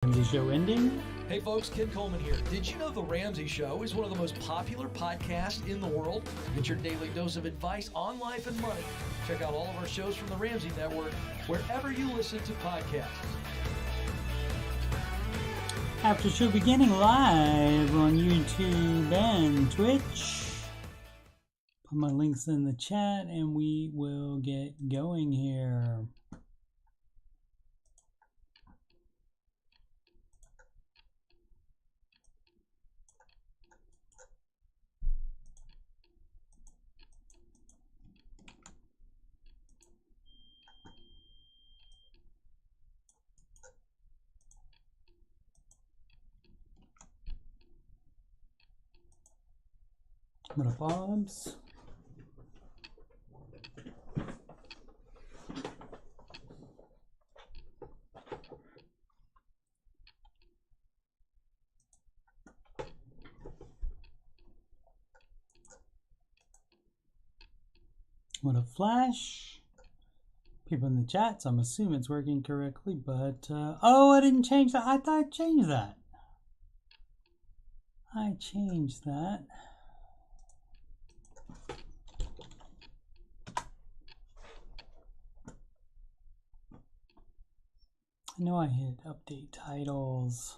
Ramsey Show ending. Hey folks, Ken Coleman here. Did you know The Ramsey Show is one of the most popular podcasts in the world? Get your daily dose of advice on life and money. Check out all of our shows from the Ramsey Network wherever you listen to podcasts. Aftershow beginning live on YouTube and Twitch. Put my links in the chat and we will get going here. What up, Bobs? What a flash. People in the chats, I'm assuming it's working correctly, but oh, I didn't change that. I thought I changed that. I changed that. I know I hit update titles.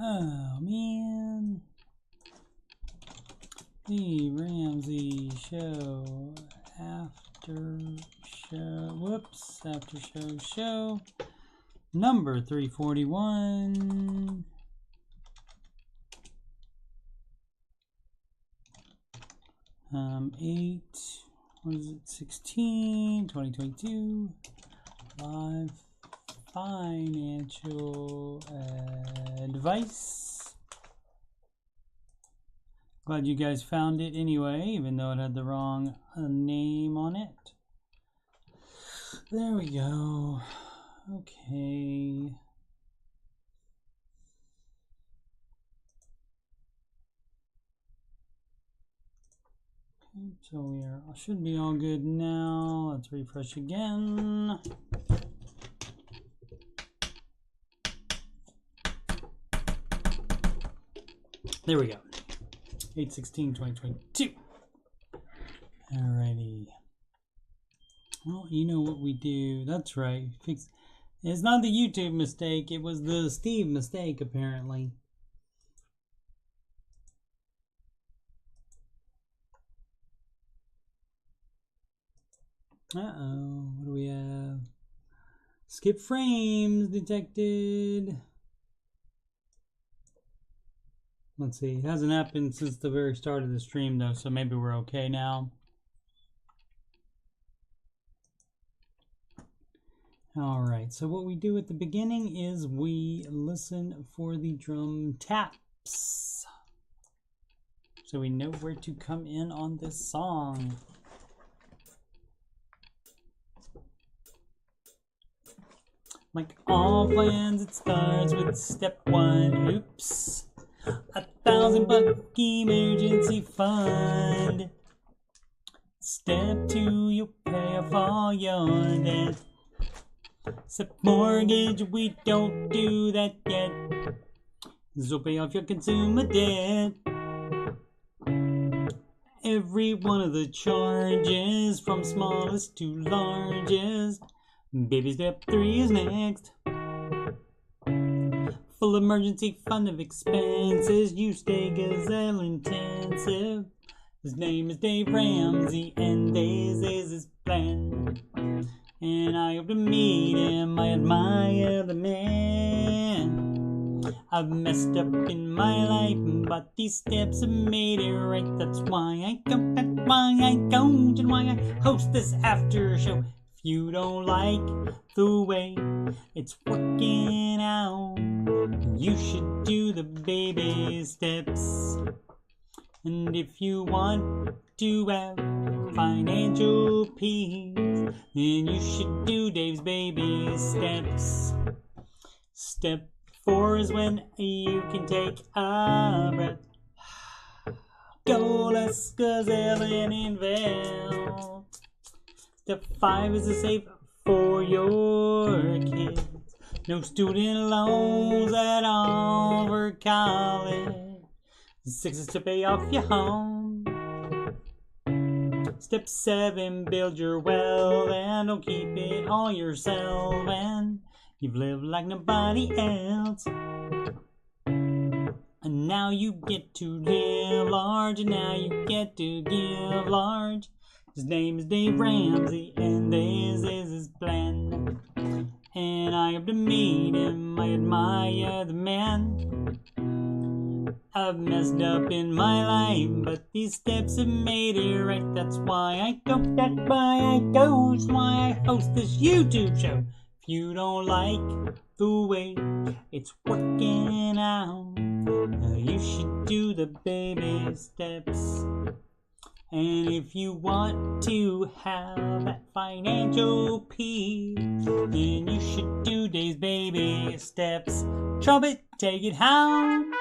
Oh man. The Ramsey Show Aftershow show number 341. What is it? 16, 2022. Live financial advice. Glad you guys found it anyway, even though it had the wrong name on it. There we go. Okay. So we should be all good now. Let's refresh again. There we go. 8/16/2022. Alrighty. Well, you know what we do. That's right. It's not the YouTube mistake. It was the Steve mistake, apparently. Uh-oh. What do we have? Skip frames detected. Let's see. It hasn't happened since the very start of the stream, though, so maybe we're okay now. Alright, so what we do at the beginning is we listen for the drum taps, so we know where to come in on this song. Like all plans, it starts with step one. Oops. $1,000 emergency fund. Step two, you pay off all your debt. Except mortgage, we don't do that yet. So pay off your consumer debt. Every one of the charges, from smallest to largest. Baby step three is next. Full emergency fund of expenses. You stay gazelle intensive. His name is Dave Ramsey and this is his plan. And I hope to meet him. I admire the man. I've messed up in my life, but these steps have made it right. That's why I come, that's why I go, and why I host this after show. If you don't like the way it's working out, you should do the baby steps. And if you want to have financial peace, then you should do Dave's baby steps. Step 4 is when you can take a breath. Go, let's gazelle and invest. Step 5 is to save for your kids. No student loans at all for college. 6 is to pay off your home. Step 7, build your wealth and don't keep it all yourself. And you've lived like nobody else. And now you get to live large, and now you get to give large. His name is Dave Ramsey, and this is his plan. And I hope to meet him, I admire the man. I've messed up in my life, but these steps have made it right. That's why I go, that's why I go, that's why I host this YouTube show. If you don't like the way it's working out, you should do the baby steps. And if you want to have that financial peace, then you should do Dave's baby steps. Trumpet, take it home.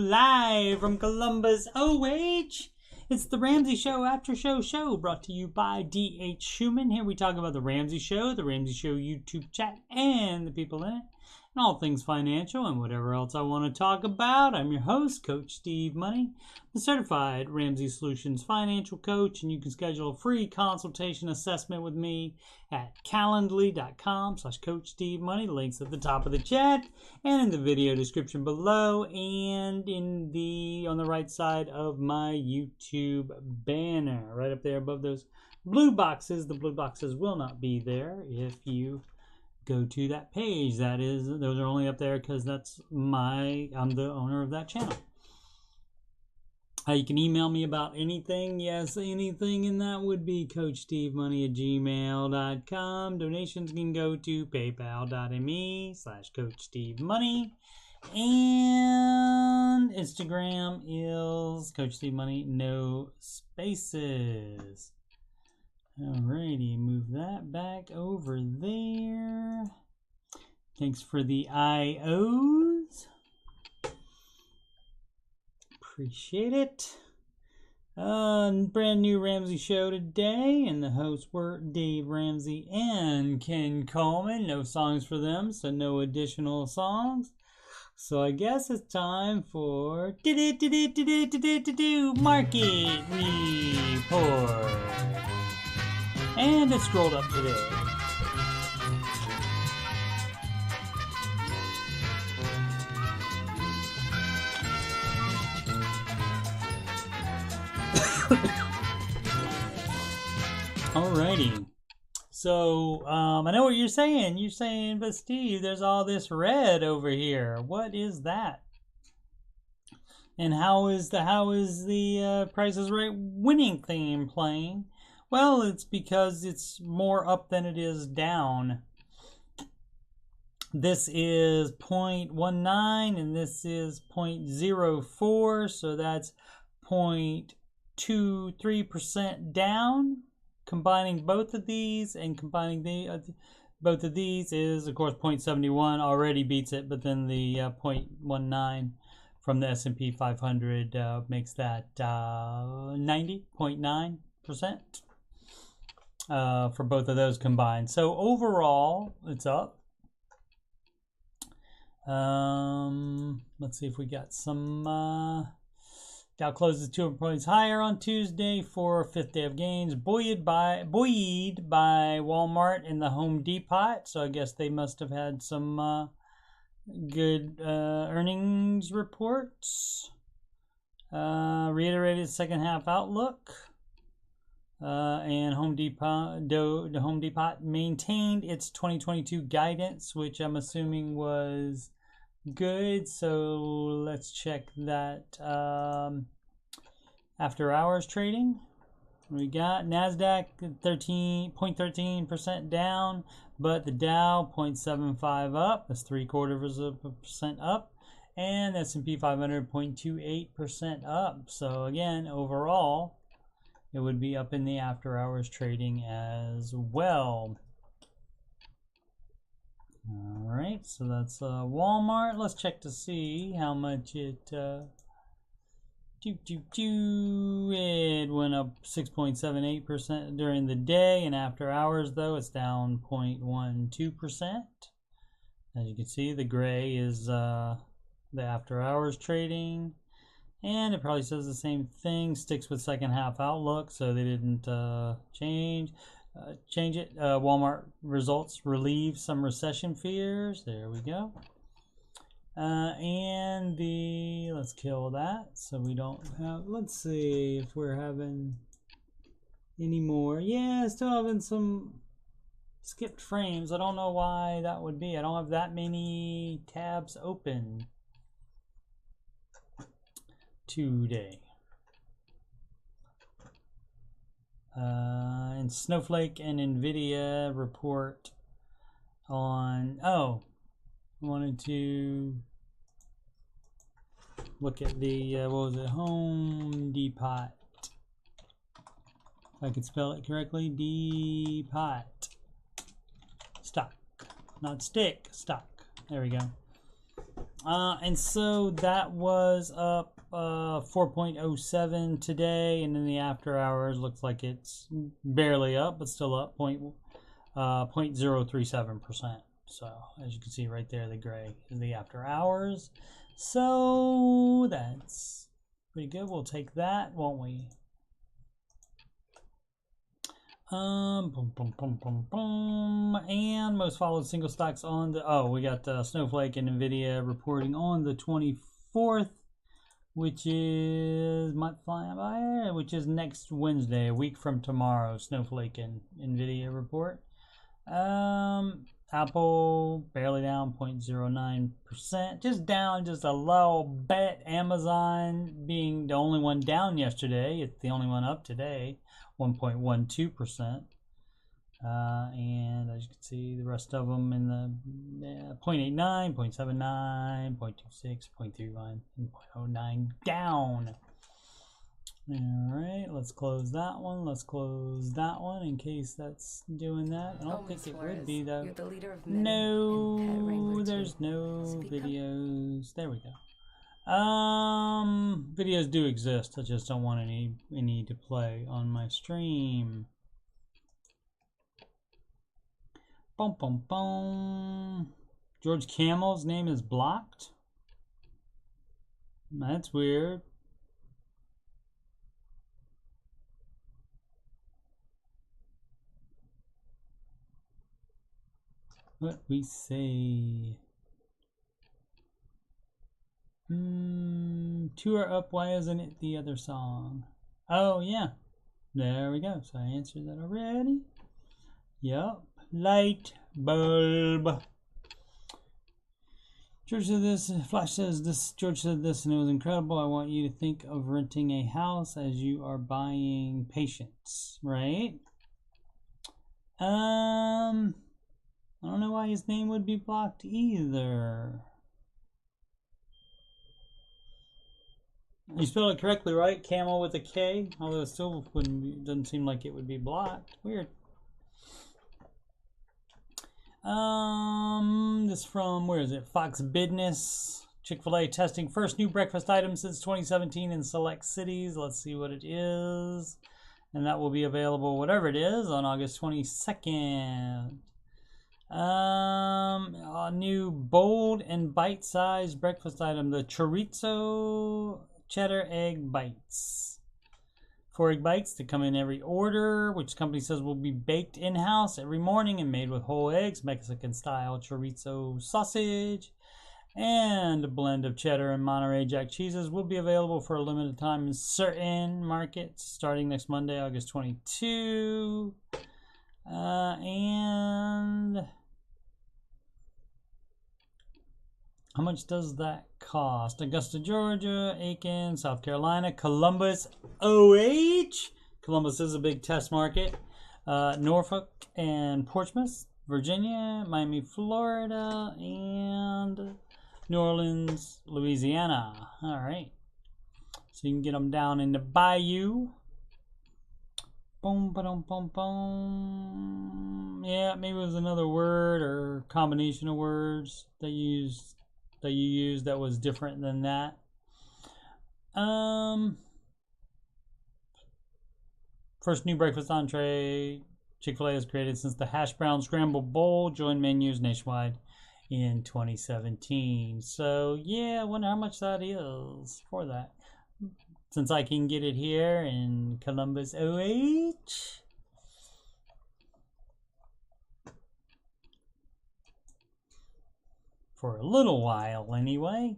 Live from Columbus, OH. It's the Ramsey Show Aftershow show brought to you by D.H. Schumann. Here we talk about the Ramsey Show YouTube chat, and the people in it, and all things financial and whatever else I want to talk about. I'm your host, Coach Steve Money, the certified Ramsey Solutions financial coach, and you can schedule a free consultation assessment with me at calendly.com/Coach Steve Money. Links at the top of the chat and in the video description below, and on the right side of my YouTube banner, right up there above those blue boxes. The blue boxes will not be there if you go to that page. Those are only up there because I'm the owner of that channel. You can email me about anything. Yes, anything, and that would be CoachSteveMoney@gmail.com. Donations can go to paypal.me/CoachSteveMoney. And Instagram is Coach Steve Money, no spaces. Alrighty, move that back over there. Thanks for the IOs. Appreciate it. Brand new Ramsey show today, and the hosts were Dave Ramsey and Ken Coleman. No songs for them, so no additional songs. So I guess it's time for Market Report. And it's rolled up today. Alrighty. So, I know what you're saying. You're saying, but Steve, there's all this red over here. What is that? And how is the Price is Right winning theme playing? Well, it's because it's more up than it is down. This is 0.19 and this is 0.04, so that's 0.23% down. Combining both of these and combining both of these is, of course, 0.71 already beats it, but then the 0.19 from the S&P 500 makes that 90.9%. For both of those combined. So overall, it's up. Let's see if we got some. Dow closes 200 points higher on Tuesday for a fifth day of gains, buoyed by Walmart and the Home Depot. So I guess they must have had some good earnings reports. Reiterated second half outlook. And Home Depot maintained its 2022 guidance, which I'm assuming was good. So let's check that after hours trading. We got NASDAQ 0.13% down, but the Dow 0.75 up. That's 0.75% up. and S&P 500 0.28% up. So again, overall, it would be up in the after hours trading as well. All right, so that's Walmart. Let's check to see how much it it went up 6.78% during the day, and after hours though it's down 0.12%. As you can see, the gray is the after hours trading, and it probably says the same thing, sticks with second half outlook, so they didn't change it. Walmart results relieve some recession fears. There we go. And let's kill that so we don't have, let's see if we're having any more. Yeah, still having some skipped frames. I don't know why that would be. I don't have that many tabs open today. And Snowflake and NVIDIA report on, I wanted to look at the, what was it, Home Depot. If I could spell it correctly, Depot. Stock, not stick, stock. There we go. And so that was up 4.07 today, and in the after hours looks like it's barely up, but still up 0.037%. So as you can see right there, the gray is the after hours. So that's pretty good. We'll take that, won't we? And most followed single stocks on the, we got Snowflake and NVIDIA reporting on the 24th, which is month flying by, which is next Wednesday, a week from tomorrow. Snowflake and NVIDIA report. Apple barely down 0.09%, just down just a little bit. Amazon being the only one down yesterday, it's the only one up today, 1.12%. And as you can see, the rest of them in the 0.89, 0.79, 0.26, 0.31, and 0.09 down. All right, let's close that one. Let's close that one in case that's doing that. I don't think it would be though. No, there's no videos. There we go. Videos do exist. I just don't want any to play on my stream. Boom, boom, boom. George Camel's name is blocked. That's weird. What we say? Two are up. Why isn't it the other song? Oh yeah, there we go. So I answered that already. Yup. Light bulb. George said this. Flash says this. George said this, and it was incredible. I want you to think of renting a house as you are buying patience, right? I don't know why his name would be blocked either. You spelled it correctly, right? Camel with a K, although it still wouldn't be, doesn't seem like it would be blocked. Weird. This from, where is it? Fox Business. Chick-fil-A testing first new breakfast item since 2017 in select cities. Let's see what it is. And that will be available, whatever it is, on August 22nd. A new bold and bite-sized breakfast item, the chorizo cheddar egg bites. 4 egg bites to come in every order, which the company says will be baked in-house every morning and made with whole eggs, Mexican-style chorizo sausage, and a blend of cheddar and Monterey Jack cheeses will be available for a limited time in certain markets starting next Monday, August 22. And how much does that cost? Augusta, Georgia, Aiken, South Carolina, Columbus, OH. Columbus is a big test market. Norfolk and Portsmouth, Virginia, Miami, Florida, and New Orleans, Louisiana. All right. So you can get them down in the bayou. Boom, boom, boom, boom. Yeah, maybe it was another word or combination of words that you used that was different than that. First new breakfast entree Chick-fil-A has created since the hash brown scrambled bowl joined menus nationwide in 2017. So yeah, I wonder how much that is for that. Since I can get it here in Columbus, OH. For a little while, anyway.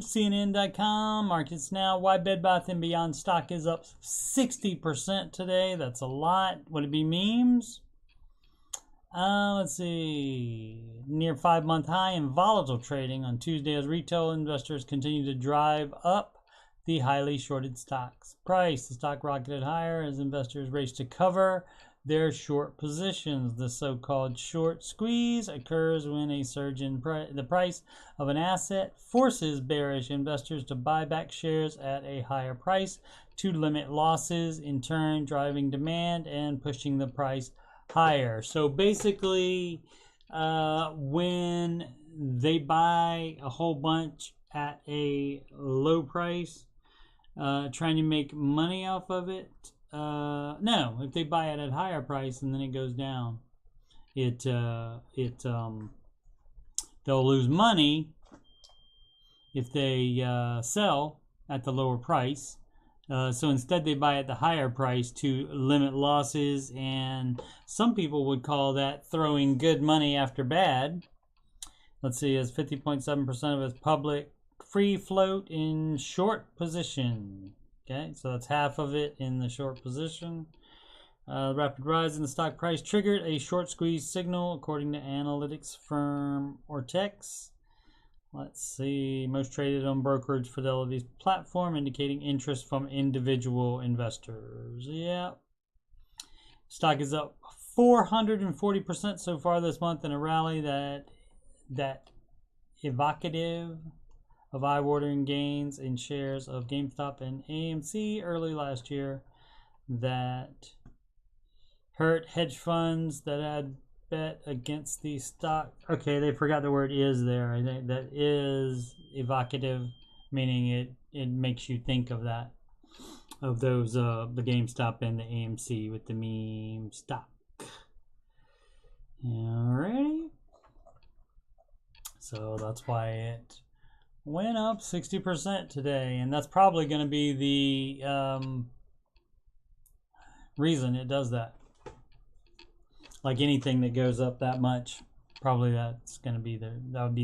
CNN.com, markets now. Why Bed Bath & Beyond stock is up 60% today. That's a lot. Would it be memes? Let's see. Near 5-month high in volatile trading on Tuesday as retail investors continue to drive up the highly shorted stocks price. The stock rocketed higher as investors raced to cover their short positions. The so-called short squeeze occurs when a surge in the price of an asset forces bearish investors to buy back shares at a higher price to limit losses, in turn driving demand and pushing the price higher. So basically, when they buy a whole bunch at a low price, trying to make money off of it, no, if they buy it at a higher price and then it goes down, they'll lose money if they sell at the lower price. So instead they buy at the higher price to limit losses, and some people would call that throwing good money after bad. Let's see, as 50.7% of its public free float in short position. Okay, so that's half of it in the short position. Rapid rise in the stock price triggered a short squeeze signal, according to analytics firm Ortex. Let's see, most traded on brokerage Fidelity's platform, indicating interest from individual investors. Yeah. Stock is up 440% so far this month in a rally that evocative of eye-watering gains in shares of GameStop and AMC early last year that hurt hedge funds that had bet against the stock. Okay, they forgot the word is there. I think that is evocative, meaning it makes you think of that, of those the GameStop and the AMC with the meme stock. Alrighty. So that's why it went up 60% today, and that's probably going to be the reason it does that. Like anything that goes up that much, probably that would be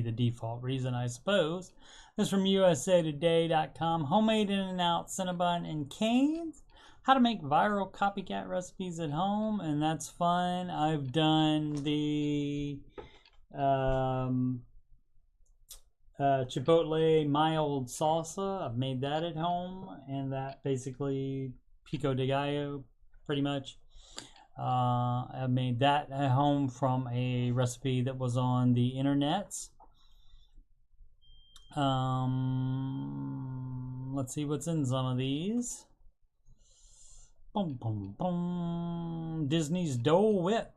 the default reason, I suppose. This is from usatoday.com. Homemade In-N-Out Cinnabon and canes. How to make viral copycat recipes at home, and that's fun. I've done the Chipotle mild salsa. I've made that at home, and that basically pico de gallo, pretty much. I made that at home from a recipe that was on the internets. Let's see what's in some of these. Boom, boom, boom. Disney's Dole Whip.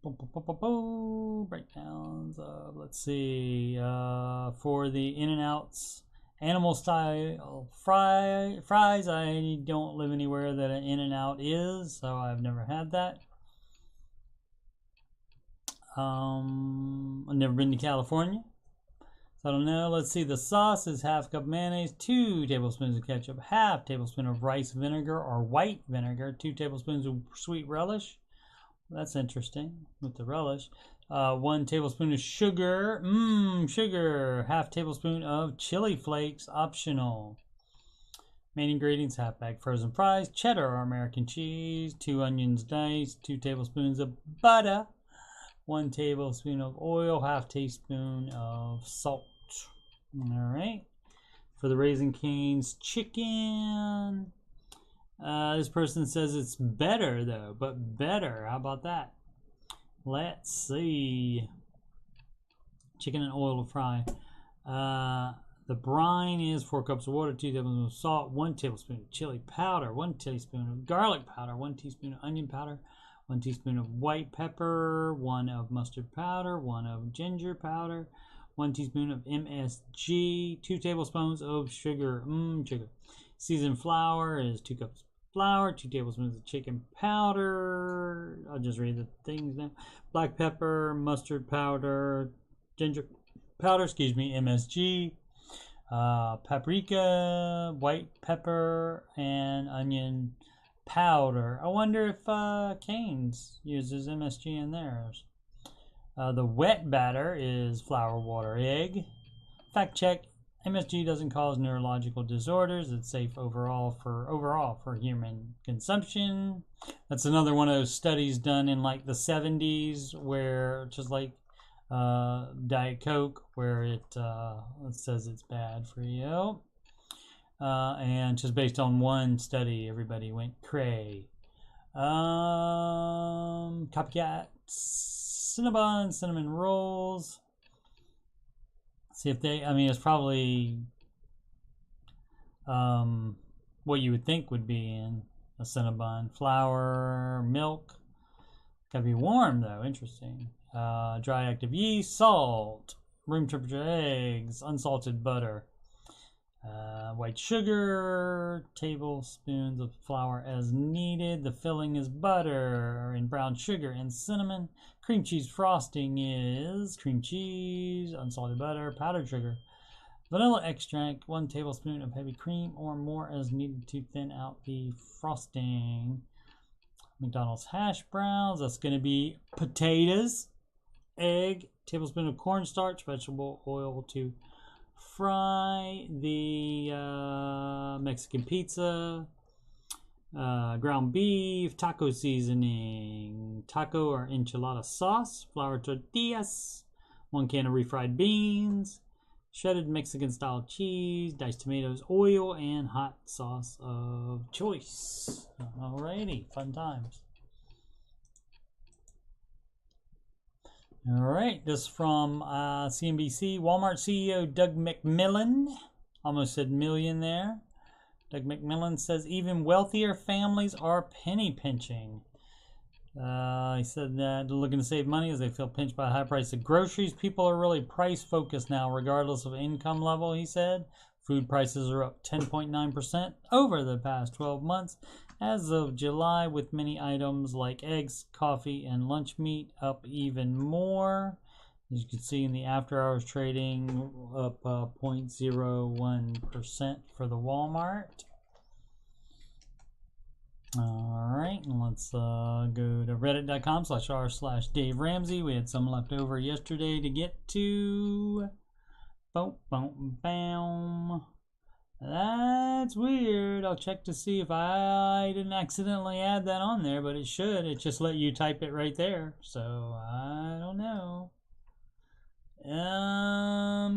Boom, boom, boom, boom, boom. Breakdowns. Let's see. For the In-N-Out's animal style fries, I don't live anywhere that an In-N-Out is, so I've never had that. I've never been to California, so I don't know. Let's see. The sauce is half cup mayonnaise, 2 tablespoons of ketchup, half tablespoon of rice vinegar or white vinegar, 2 tablespoons of sweet relish. That's interesting with the relish. 1 tablespoon of sugar. Sugar. Half tablespoon of chili flakes, optional. Main ingredients: half bag frozen fries, cheddar or American cheese, 2 onions diced, 2 tablespoons of butter, 1 tablespoon of oil, half teaspoon of salt. All right. For the Raising Cane's chicken, this person says it's better though, but better. How about that? Let's see. chicken and oil to fry. The brine is 4 cups of water, 2 tablespoons of salt, 1 tablespoon of chili powder, 1 teaspoon of garlic powder, 1 teaspoon of onion powder, 1 teaspoon of white pepper, 1 of mustard powder, 1 of ginger powder, 1 teaspoon of MSG, 2 tablespoons of sugar. Sugar. Seasoned flour is 2 cups of flour, 2 tablespoons of chicken powder. I'll just read the things now. Black pepper, mustard powder, ginger powder, MSG. Paprika, white pepper, and onion powder. I wonder if Cane's uses MSG in theirs. The wet batter is flour, water, egg. Fact check: MSG doesn't cause neurological disorders. It's safe overall for human consumption. That's another one of those studies done in like the 70s, where just like Diet Coke, where it says it's bad for you, and just based on one study, everybody went cray. Copycat Cinnabon cinnamon rolls. See if they. I mean, it's probably what you would think would be in a Cinnabon. Flour, milk. Gotta be warm though. Interesting. Dry active yeast, salt, room temperature eggs, unsalted butter, white sugar, tablespoons of flour as needed. The filling is butter and brown sugar and cinnamon. Cream cheese frosting is cream cheese, unsalted butter, powdered sugar, vanilla extract, 1 tablespoon of heavy cream or more as needed to thin out the frosting. McDonald's hash browns, that's going to be potatoes, egg, tablespoon of cornstarch, vegetable oil to fry. The Mexican pizza, ground beef, taco seasoning, taco or enchilada sauce, flour tortillas, 1 can of refried beans, shredded Mexican style cheese, diced tomatoes, oil, and hot sauce of choice. Alrighty, fun times. All right, this from CNBC. Walmart CEO Doug McMillon, almost said million there. Doug McMillon says even wealthier families are penny pinching. He said that they're looking to save money as they feel pinched by the high price of groceries. People are really price focused now, regardless of income level, he said. Food prices are up 10.9% over the past 12 months as of July, with many items like eggs, coffee, and lunch meat up even more. As you can see in the after hours trading, up 0.01% for the Walmart. All right, let's go to reddit.com/r/Dave Ramsey. We had some left over yesterday to get to. Boom, boom, bam. That's weird. I'll check to see if I didn't accidentally add that on there, but it should. It just let you type it right there. So I don't know.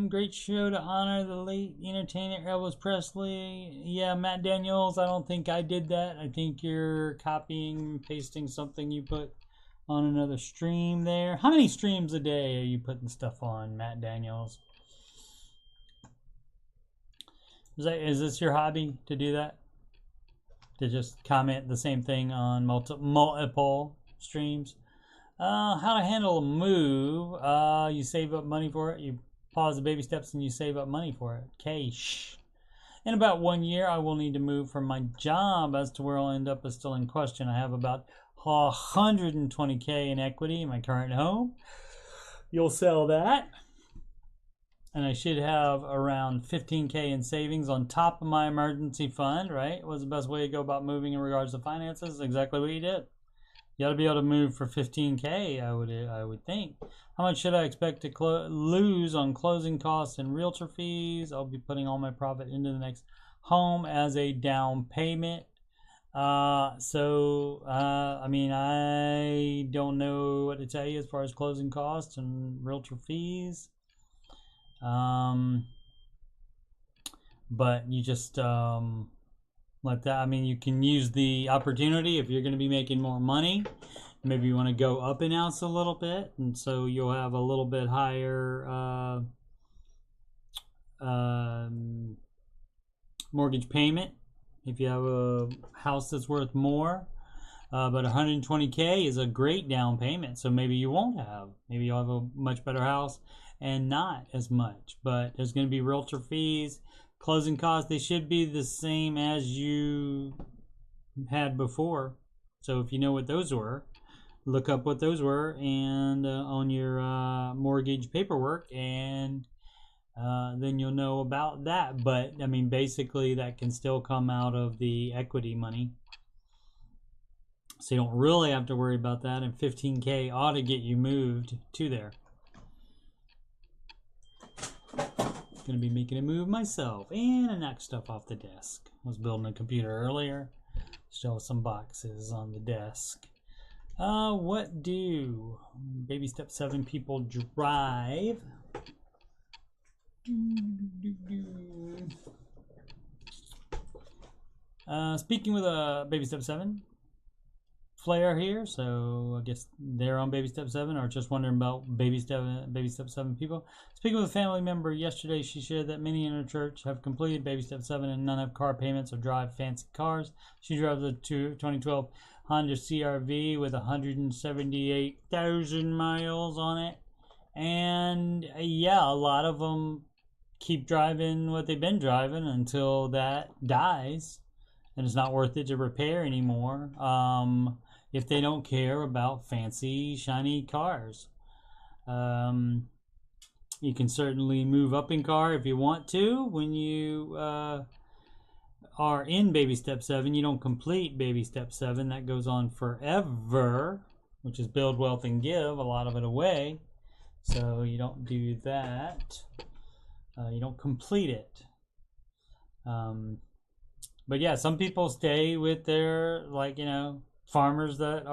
Great show to honor the late entertainer Elvis Presley. Yeah, Matt Daniels, I don't think I did that. I think you're copying and pasting something you put on another stream there. How many streams a day are you putting stuff on, Matt Daniels? Is this your hobby to do that? To just comment the same thing on multiple streams? How to handle a move. You save up money for it. You pause the baby steps and you save up money for it. Cash. In about 1 year, I will need to move from my job. As to where I'll end up is still in question. I have about $120K in equity in my current home. You'll sell that. And I should have around $15K in savings on top of my emergency fund, right? What's the best way to go about moving in regards to finances? Exactly what you did. You got to be able to move for $15K, I would think. How much should I expect to lose on closing costs and realtor fees? I'll be putting all my profit into the next home as a down payment. I mean, I don't know what to tell you as far as closing costs and realtor fees. But you just let that. I mean, you can use the opportunity if you're going to be making more money. Maybe you want to go up in ounce a little bit, and so you'll have a little bit higher mortgage payment if you have a house that's worth more. But 120K is a great down payment, so maybe you won't have. Maybe you'll have a much better house and not as much. But there's going to be realtor fees, closing costs. They should be the same as you had before. So if you know what those were, look up what those were and on your mortgage paperwork, and then you'll know about that. But I mean, basically that can still come out of the equity money. So you don't really have to worry about that, and 15K ought to get you moved to there. Gonna be making a move myself, and I knocked stuff off the desk. I was building a computer earlier. Still some boxes on the desk. What do baby step 7 people drive? Speaking with a baby step 7. Flare here, so I guess they're on baby step 7, or just wondering about baby step 7 people. Speaking with a family member yesterday, she shared that many in her church have completed baby step 7 and none have car payments or drive fancy cars. She drives a 2012 Honda CR-V with 178,000 miles on it, and yeah, a lot of them keep driving what they've been driving until that dies, and it's not worth it to repair anymore. If they don't care about fancy, shiny cars. You can certainly move up in car if you want to. When you are in baby step 7, you don't complete baby step 7. That goes on forever, which is build wealth and give a lot of it away. So you don't do that. You don't complete it. But yeah, some people stay with their, like, you know, farmers that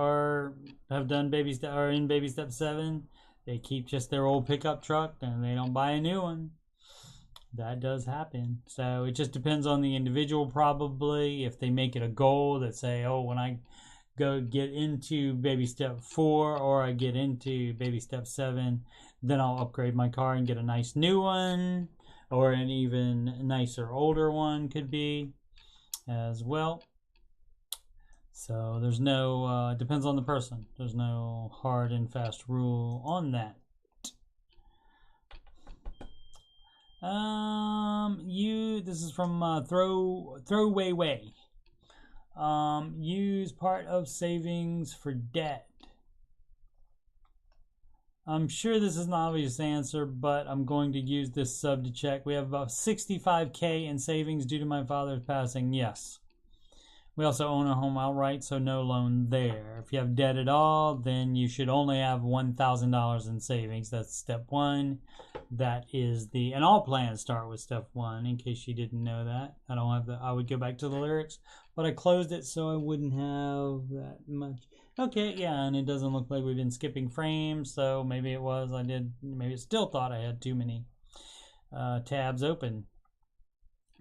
have done are in baby step 7. They keep just their old pickup truck and they don't buy a new one. That does happen. So it just depends on the individual, probably. If they make it a goal that say, oh, when I go get into baby step 4 or I get into baby step 7, then I'll upgrade my car and get a nice new one, or an even nicer older one could be as well. So there's no, depends on the person. There's no hard and fast rule on that. This is from Throwaway Way. Use part of savings for debt. I'm sure this is an obvious answer, but I'm going to use this sub to check. We have about 65K in savings due to my father's passing. Yes. We also own a home outright, so no loan there. If you have debt at all, then you should only have $1,000 in savings. That's step 1. That is and all plans start with step 1, in case you didn't know that. I would go back to the lyrics, but I closed it so I wouldn't have that much. Okay, yeah, and it doesn't look like we've been skipping frames, so maybe it still thought I had too many tabs open.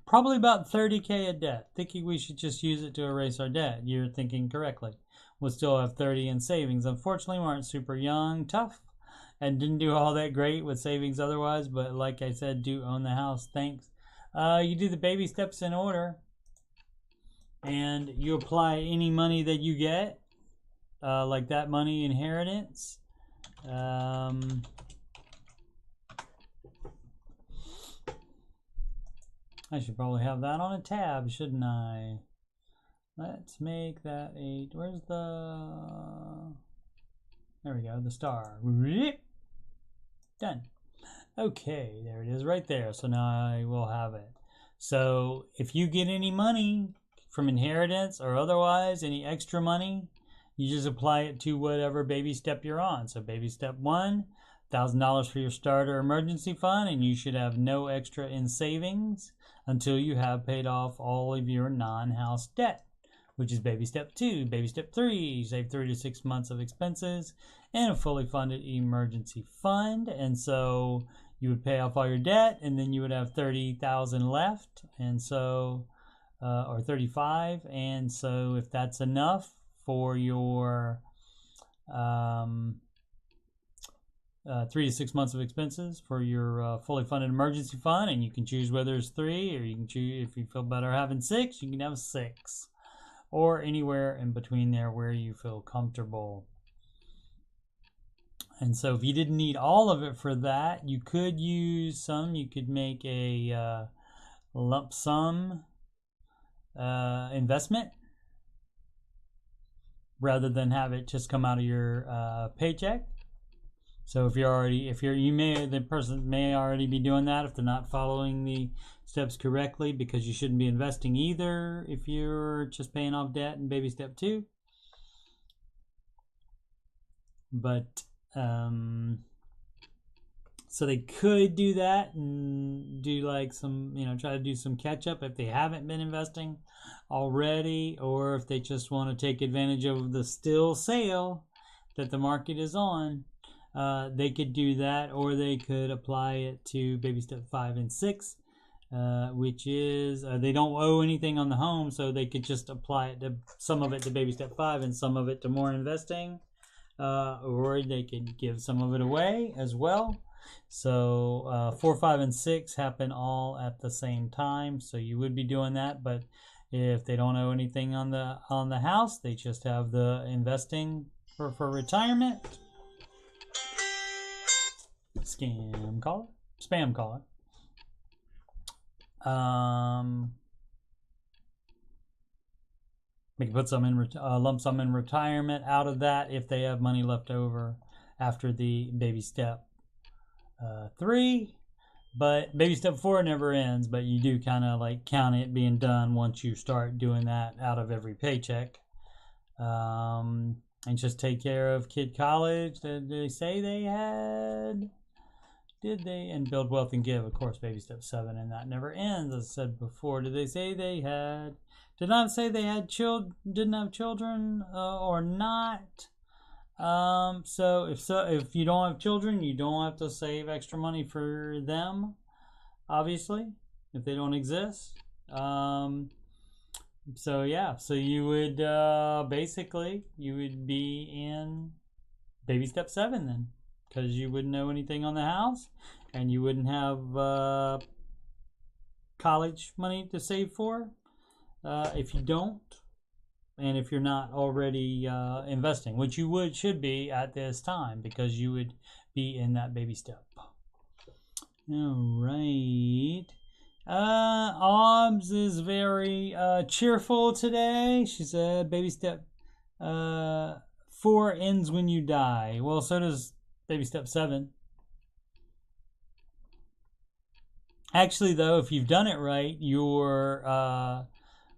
Probably about 30K of debt. Thinking we should just use it to erase our debt. You're thinking correctly. We'll still have 30 in savings. Unfortunately, we aren't super young, tough, and didn't do all that great with savings otherwise, but like I said, do own the house. Thanks. You do the baby steps in order, and you apply any money that you get, like that money inheritance. I should probably have that on a tab, shouldn't I? Let's make that a... Where's the... There we go, the star. Done. Okay, there it is right there. So now I will have it. So if you get any money from inheritance or otherwise, any extra money, you just apply it to whatever baby step you're on. So baby step 1, $1,000 for your starter emergency fund, and you should have no extra in savings until you have paid off all of your non-house debt, which is baby step 2. Baby step 3, you save 3 to 6 months of expenses and a fully funded emergency fund. And so you would pay off all your debt, and then you would have 30,000 left, and so or 35. And so if that's enough for your 3 to 6 months of expenses for your fully funded emergency fund, and you can choose whether it's 3, or you can choose, if you feel better having 6, you can have 6, or anywhere in between there where you feel comfortable. And so if you didn't need all of it for that, you could use some. You could make a lump sum investment rather than have it just come out of your paycheck. So if the person may already be doing that if they're not following the steps correctly, because you shouldn't be investing either if you're just paying off debt in baby step 2. But so they could do that and do like some, try to do some catch up if they haven't been investing already, or if they just want to take advantage of the still sale that the market is on. They could do that, or they could apply it to baby step 5 and 6, which is they don't owe anything on the home, so they could just apply it to some of it to baby step 5 and some of it to more investing, or they could give some of it away as well. So 4, 5, and 6 happen all at the same time, so you would be doing that. But if they don't owe anything on the house, they just have the investing for retirement. Spam caller. We can put some in lump sum in retirement out of that if they have money left over after the baby step 3. But baby step 4 never ends, but you do kind of like count it being done once you start doing that out of every paycheck. And just take care of kid college. Did they say they had? Did they? And build wealth and give, of course, baby step 7, and that never ends, as I said before. Did they say they had? Did not say they had didn't have children or not? So if you don't have children, you don't have to save extra money for them, obviously, if they don't exist. So yeah, so you would basically you would be in baby step 7 then, because you wouldn't know anything on the house, and you wouldn't have college money to save for if you don't, and if you're not already investing, which you should be at this time, because you would be in that baby step. All right. Obs is very cheerful today. She said baby step 4 ends when you die. Well, so does baby step 7. Actually, though, if you've done it right, your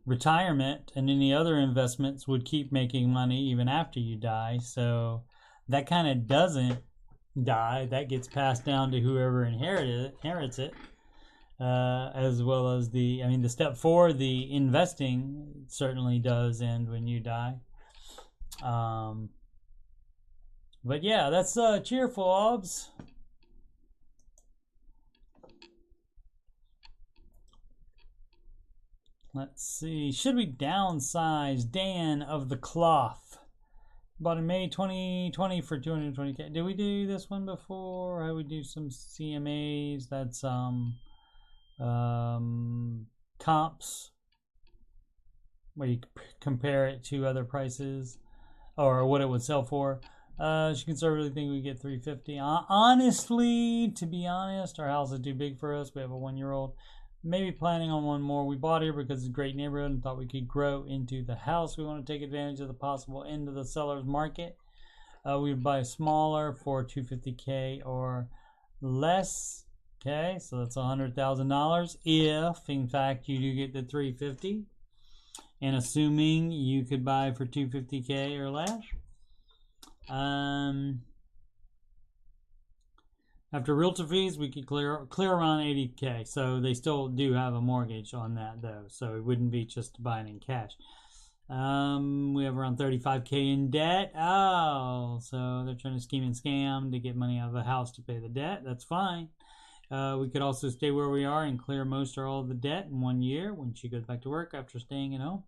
retirement and any other investments would keep making money even after you die. So that kind of doesn't die. That gets passed down to whoever inherits it. As well as the step 4, the investing certainly does end when you die. But yeah, that's cheerful, Obs. Let's see. Should we downsize? Dan of the Cloth. Bought in May 2020 for $220K. Did we do this one before? How we do some CMAs? That's comps, where you compare it to other prices or what it would sell for. She conservatively think we get $350. Honestly, to be honest, our house is too big for us. We have a 1-year-old. Maybe planning on one more. We bought here because it's a great neighborhood and thought we could grow into the house. We want to take advantage of the possible end of the seller's market. We would buy smaller for $250K or less. Okay, so that's $100,000 if, in fact, you do get the $350, and assuming you could buy for $250K or less. After realtor fees, we could clear around $80K. So they still do have a mortgage on that, though. So it wouldn't be just buying in cash. We have around $35K in debt. Oh, so they're trying to scheme and scam to get money out of the house to pay the debt. That's fine. We could also stay where we are and clear most or all of the debt in 1 year when she goes back to work after staying at home.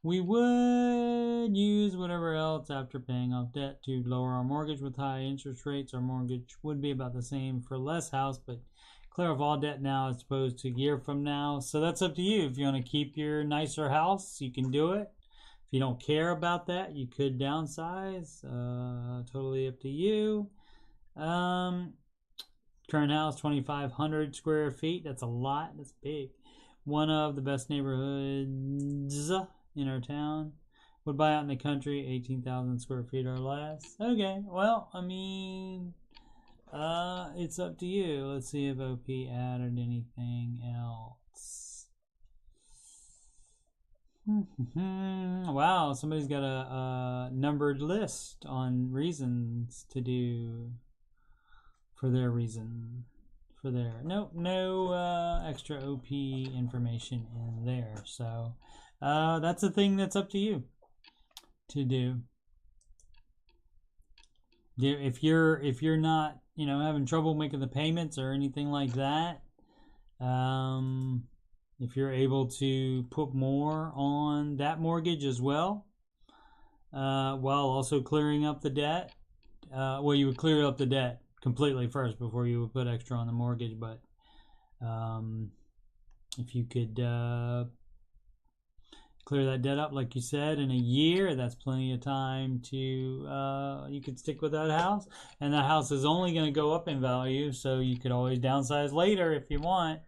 We would use whatever else after paying off debt to lower our mortgage. With high interest rates, our mortgage would be about the same for less house, but clear off all debt now as opposed to a year from now. So that's up to you. If you want to keep your nicer house, you can do it. If you don't care about that, you could downsize. Totally up to you. Current house, 2,500 square feet. That's a lot. That's big. One of the best neighborhoods in our town. Would buy out in the country, 18,000 square feet or less. Okay, well, I mean, it's up to you. Let's see if OP added anything else. Wow, somebody's got a numbered list on reasons to do for their reason. For their no extra OP information in there. So that's a thing that's up to you to do. If you're not having trouble making the payments or anything like that, if you're able to put more on that mortgage as well, while also clearing up the debt, well, you would clear up the debt completely first before you would put extra on the mortgage. But if you could clear that debt up, like you said, in a year, that's plenty of time to you could stick with that house, and that house is only going to go up in value, so you could always downsize later if you want,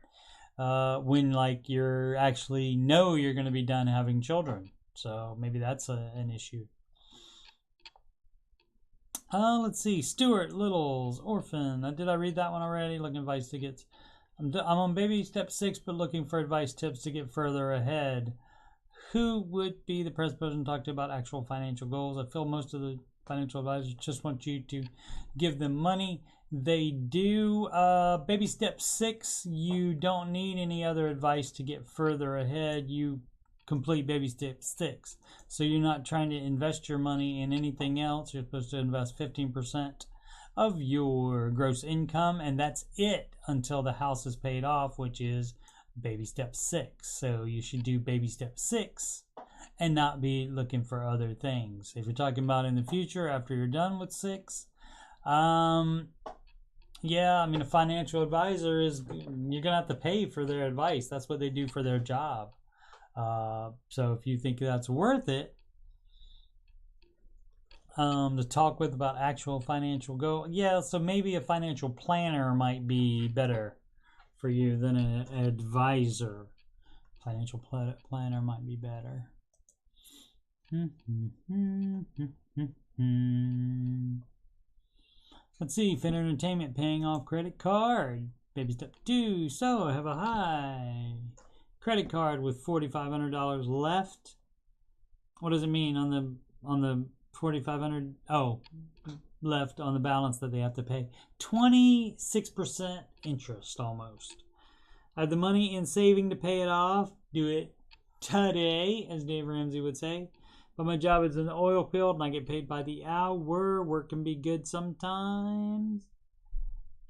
when like you're actually know you're going to be done having children. So maybe that's an issue. Let's see. Stuart Little's Orphan. Did I read that one already? Looking advice tickets. I'm on baby step 6, but looking for advice tips to get further ahead. Who would be the best person to talk to about actual financial goals? I feel most of the financial advisors just want you to give them money. They do. Baby step 6, you don't need any other advice to get further ahead. You complete baby step 6. So you're not trying to invest your money in anything else. You're supposed to invest 15% of your gross income, and that's it until the house is paid off, which is baby step 6. So you should do baby step 6 and not be looking for other things. If you're talking about in the future after you're done with 6, yeah, I mean, a financial advisor you're gonna have to pay for their advice. That's what they do for their job. So if you think that's worth it to talk with about actual financial goal, yeah, so maybe a financial planner might be better for you than an advisor. Financial planner might be better. Let's see. Fit Entertainment paying off credit card. Baby step 2. So I have a high credit card with $4,500 left. What does it mean on the $4,500? Oh, left on the balance that they have to pay. 26% interest almost. I have the money in saving to pay it off. Do it today, as Dave Ramsey would say. But my job is in the oil field and I get paid by the hour. Work can be good sometimes.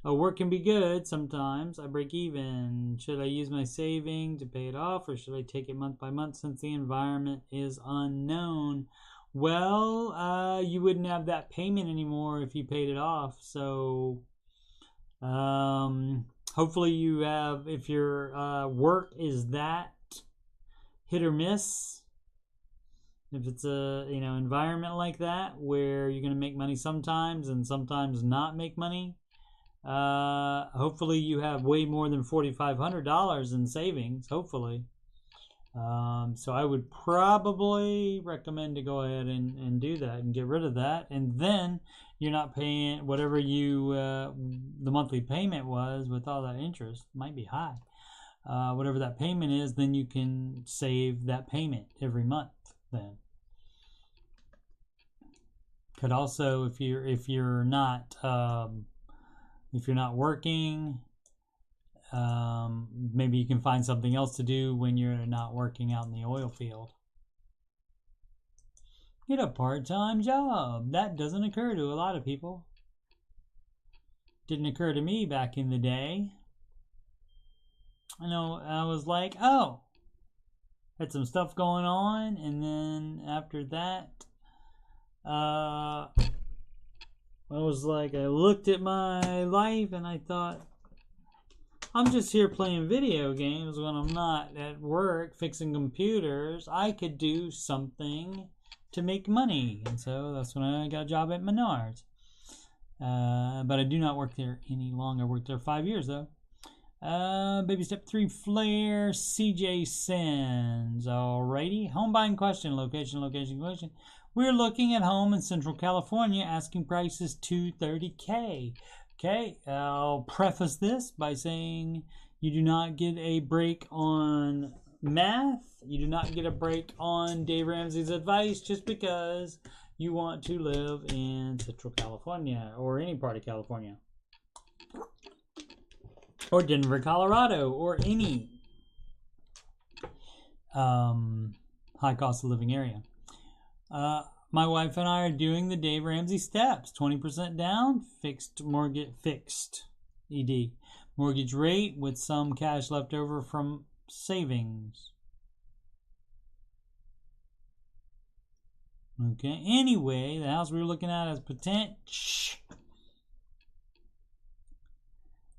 Work can be good sometimes. I break even. Should I use my saving to pay it off, or should I take it month by month since the environment is unknown? Well, you wouldn't have that payment anymore if you paid it off. So hopefully you have, if your work is that hit or miss, if it's a environment like that where you're going to make money sometimes and sometimes not make money, hopefully you have way more than $4,500 in savings, hopefully. So I would probably recommend to go ahead and do that and get rid of that, and then you're not paying whatever the monthly payment was with all that interest. Might be high. Whatever that payment is, then you can save that payment every month. Then could also, if you're not working, maybe you can find something else to do when you're not working out in the oil field. Get a part-time job. That doesn't occur to a lot of people. Didn't occur to me back in the day. I was like, oh, had some stuff going on, and then after that, I was like, I looked at my life and I thought, I'm just here playing video games when I'm not at work fixing computers. I could do something to make money. And so that's when I got a job at Menards. But I do not work there any longer. I worked there 5 years though. Baby step 3 flare. CJ sends. Alrighty. Home buying question. Location. We're looking at home in Central California. Asking prices $230K. Okay, I'll preface this by saying you do not get a break on math. You do not get a break on Dave Ramsey's advice just because you want to live in Central California or any part of California. Or Denver, Colorado, or any high cost of living area. My wife and I are doing the Dave Ramsey steps. 20% down, fixed ED. Mortgage rate with some cash left over from savings. Okay, anyway, the house we were looking at has potential.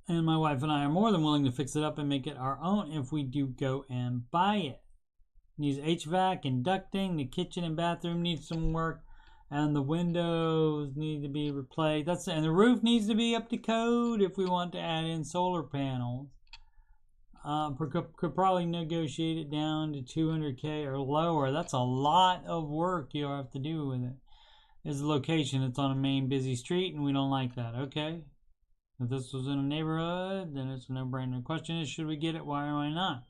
And my wife and I are more than willing to fix it up and make it our own if we do go and buy it. Needs HVAC and ducting. The kitchen and bathroom needs some work, and the windows need to be replaced. And the roof needs to be up to code if we want to add in solar panels. Could probably negotiate it down to $200K or lower. That's a lot of work you'll have to do with it. Is the location? It's on a main busy street, and we don't like that. Okay. If this was in a neighborhood, then it's a no-brainer. The question is, should we get it? Why or why not?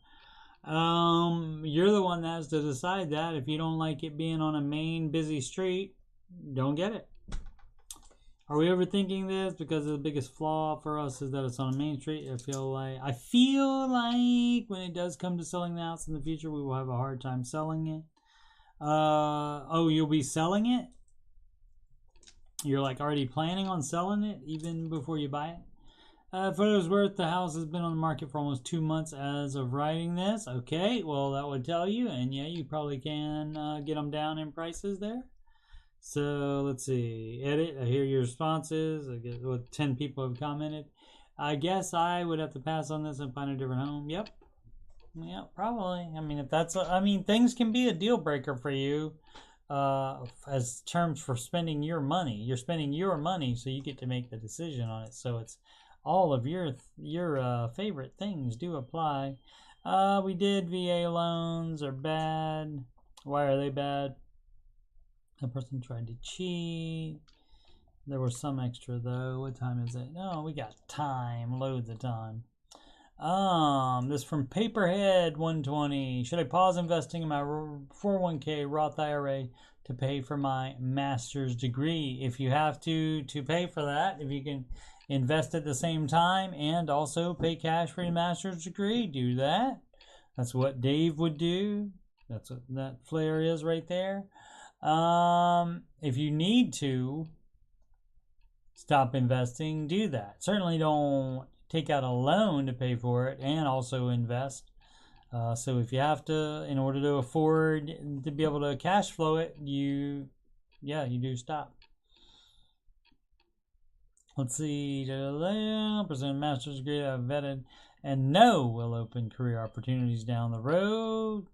You're the one that has to decide that. If you don't like it being on a main busy street, don't get it. Are we overthinking this? Because the biggest flaw for us is that it's on a main street. I feel like when it does come to selling the house in the future, we will have a hard time selling it. You'll be selling it? You're like already planning on selling it even before you buy it? For what it's worth, the house has been on the market for almost 2 months as of writing this. Okay, well, that would tell you. And yeah, you probably can get them down in prices there. So let's see. Edit. I hear your responses. I guess 10 people have commented. I guess I would have to pass on this and find a different home. Yep. Yeah, probably. I mean, things can be a deal breaker for you as terms for spending your money. You're spending your money, so you get to make the decision on it. So it's all of your favorite things do apply. We did VA loans are bad. Why are they bad? The person tried to cheat. There was some extra though. What time is it? No, we got time. Loads of time. This from Paperhead 120. Should I pause investing in my 401k Roth IRA to pay for my master's degree? If you have to pay for that, if you can invest at the same time and also pay cash for your master's degree, do that. That's what Dave would do. That's what that flare is right there. If you need to stop investing, do that. Certainly don't take out a loan to pay for it and also invest. So if you have to, in order to afford to be able to cash flow it, you do stop. Let's see, percent master's degree I've vetted and know will open career opportunities down the road.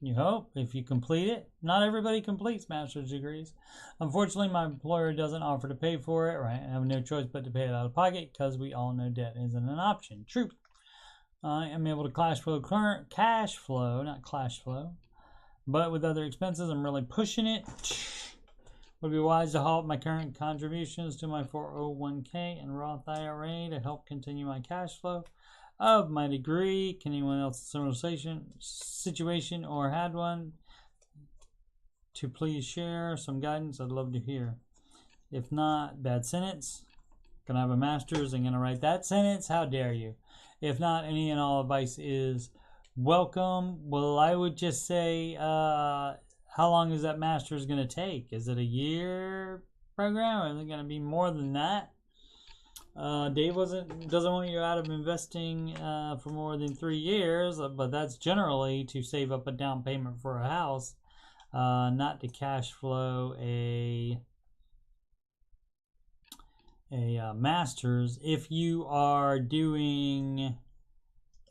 You hope, if you complete it. Not everybody completes master's degrees. Unfortunately, my employer doesn't offer to pay for it, right? I have no choice but to pay it out of pocket because we all know debt isn't an option. Truth. I am able to cash flow, but with other expenses, I'm really pushing it. Would be wise to halt my current contributions to my 401k and Roth IRA to help continue my cash flow of my degree. Can anyone else in a similar situation or had one to please share some guidance? I'd love to hear. If not, bad sentence. Gonna have a master's and gonna write that sentence? How dare you? If not, any and all advice is welcome. Well, I would just say, how long is that master's gonna take? Is it a year program or is it gonna be more than that? Dave doesn't want you out of investing for more than 3 years, but that's generally to save up a down payment for a house, not to cash flow a master's. If you are doing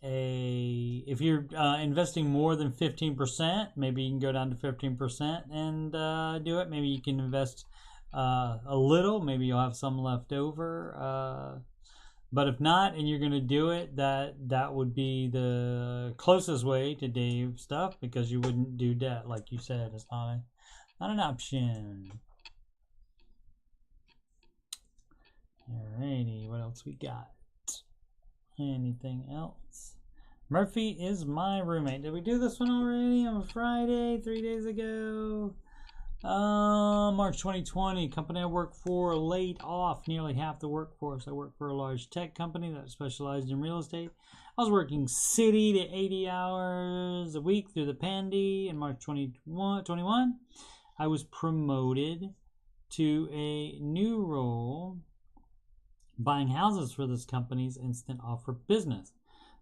if you're investing more than 15%, maybe you can go down to 15% and do it. Maybe you can invest a little, maybe you'll have some left over, but if not and you're going to do it, that would be the closest way to Dave stuff, because you wouldn't do debt, like you said. It's not an option. Alrighty, what else we got? Anything else? Murphy is my roommate. Did we do this one already on Friday, 3 days ago? March 2020, company I work for laid off nearly half the workforce. I work for a large tech company that specialized in real estate. I was working 60 to 80 hours a week through the pandy. In March 2021, I was promoted to a new role, buying houses for this company's instant offer business.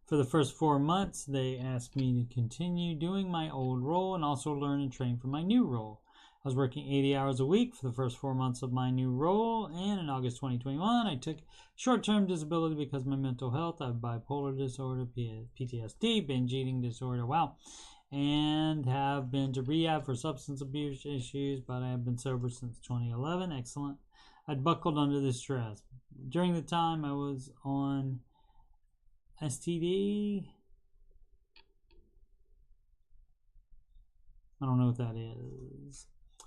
For the first 4 months, they asked me to continue doing my old role and also learn and train for my new role. I was working 80 hours a week for the first 4 months of my new role, and in August 2021, I took short-term disability because of my mental health. I have bipolar disorder, PTSD, binge eating disorder, and have been to rehab for substance abuse issues, but I have been sober since 2011. Excellent. I'd buckled under the stress. During the time I was on STD, I don't know what that is.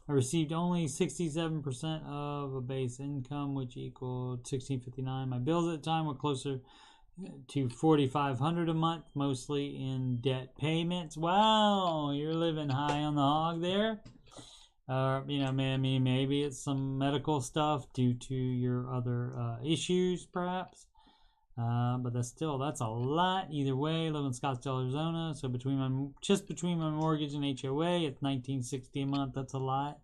I received only 67% of a base income, which equaled $1,659. My bills at the time were closer to $4,500 a month, mostly in debt payments. Wow, you're living high on the hog there. Maybe it's some medical stuff due to your other issues, perhaps. But that's a lot. Either way, I live in Scottsdale, Arizona. So between my mortgage and HOA, it's $1,960 a month. That's a lot.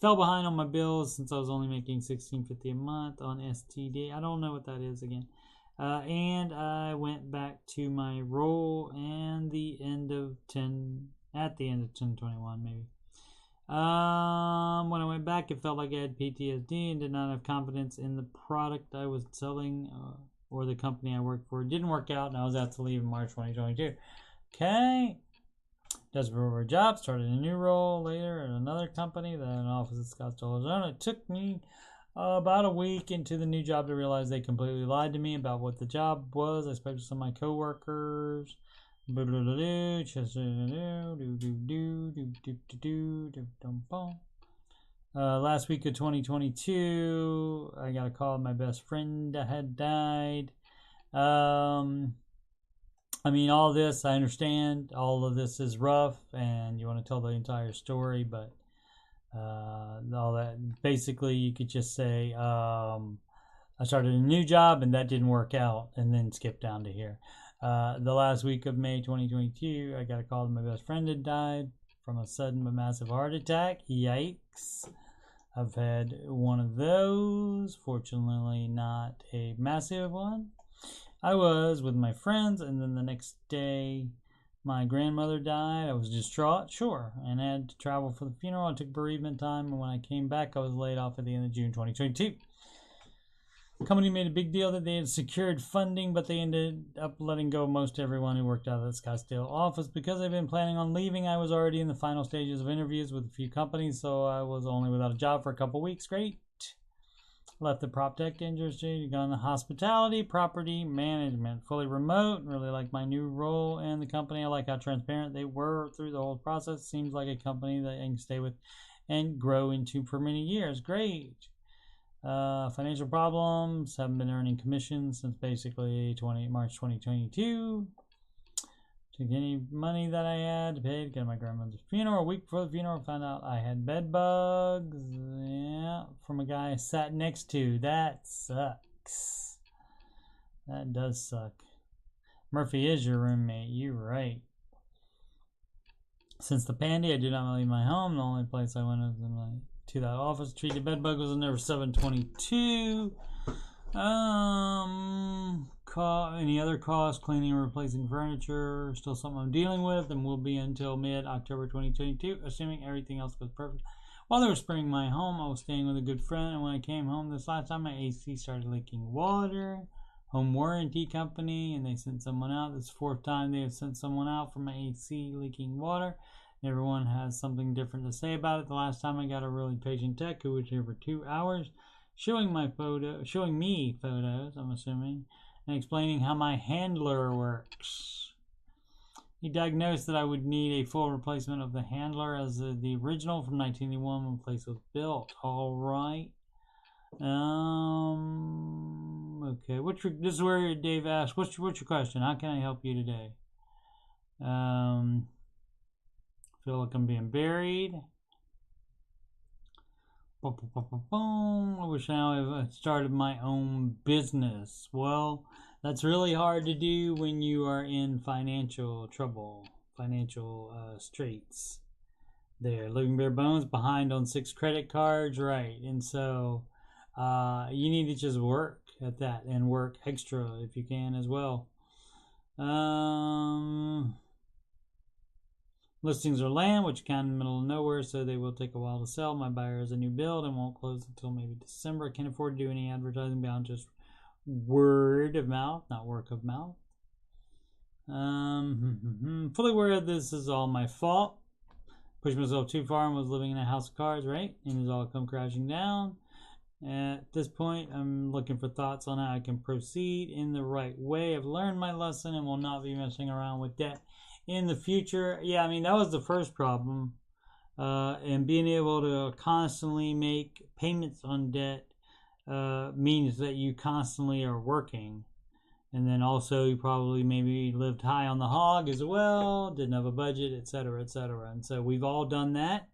Fell behind on my bills since I was only making $1,650 a month on STD. I don't know what that is again. And I went back to my role at the end of 10/21 maybe. When I went back, it felt like I had PTSD and did not have confidence in the product I was selling or the company I worked for. It didn't work out, and I was out to leave in March 2022. Okay. Desperate for a job, started a new role later at another company that had an office in Scottsdale, Arizona. It took me about a week into the new job to realize they completely lied to me about what the job was. I spoke to some of my coworkers. Last week of 2022, I got a call. My best friend had died. All this, I understand. All of this is rough, and you want to tell the entire story, but all that, basically, you could just say, I started a new job, and that didn't work out, and then skip down to here. The last week of May 2022, I got a call that my best friend had died from a sudden but massive heart attack. Yikes. I've had one of those. Fortunately, not a massive one. I was with my friends, and then the next day, my grandmother died. I was distraught, sure, and had to travel for the funeral. I took bereavement time, and when I came back, I was laid off at the end of June 2022. The company made a big deal that they had secured funding, but they ended up letting go of most everyone who worked out of the Scottsdale office. Because I've been planning on leaving, I was already in the final stages of interviews with a few companies, so I was only without a job for a couple weeks. Great. Left the prop tech industry, gone to hospitality, property management, fully remote. Really like my new role and the company. I like how transparent they were through the whole process. Seems like a company that I can stay with and grow into for many years. Great. Financial problems. Haven't been earning commissions since basically March 2022. Took any money that I had to pay to get my grandmother's funeral. A week before the funeral, found out I had bed bugs. Yeah, from a guy I sat next to. That sucks. That does suck. Murphy is your roommate. You're right. Since the pandy, I do not leave my home. The only place I went was to that office. Treated bed bug was on number 722. Any other costs? Cleaning or replacing furniture, still something I'm dealing with, and will be until mid-October 2022, assuming everything else goes perfect. While they were spraying my home, I was staying with a good friend, and when I came home this last time, my AC started leaking water. Home warranty company, and they sent someone out. This is the fourth time they have sent someone out for my AC leaking water. Everyone has something different to say about it. The last time I got a really patient tech who was here for 2 hours, showing me photos, I'm assuming, and explaining how my handler works. He diagnosed that I would need a full replacement of the handler as the original from 1981 when the place was built. All right. Okay. This is where Dave asked, what's your question? How can I help you today? Feel like I'm being buried. I wish now I started my own business. Well, that's really hard to do when you are in financial trouble, financial straits. There, living bare bones, behind on 6 credit cards, right? And so you need to just work at that and work extra if you can as well. Listings are land, which kind of in the middle of nowhere, so they will take a while to sell. My buyer has a new build and won't close until maybe December. I can't afford to do any advertising beyond just word of mouth, not work of mouth. Fully aware this is all my fault. Pushed myself too far and was living in a house of cards, right? And it's all come crashing down. At this point, I'm looking for thoughts on how I can proceed in the right way. I've learned my lesson and will not be messing around with debt in the future. Yeah, I mean, that was the first problem. And being able to constantly make payments on debt means that you constantly are working. And then also you probably maybe lived high on the hog as well, didn't have a budget, etc., etc. And so we've all done that.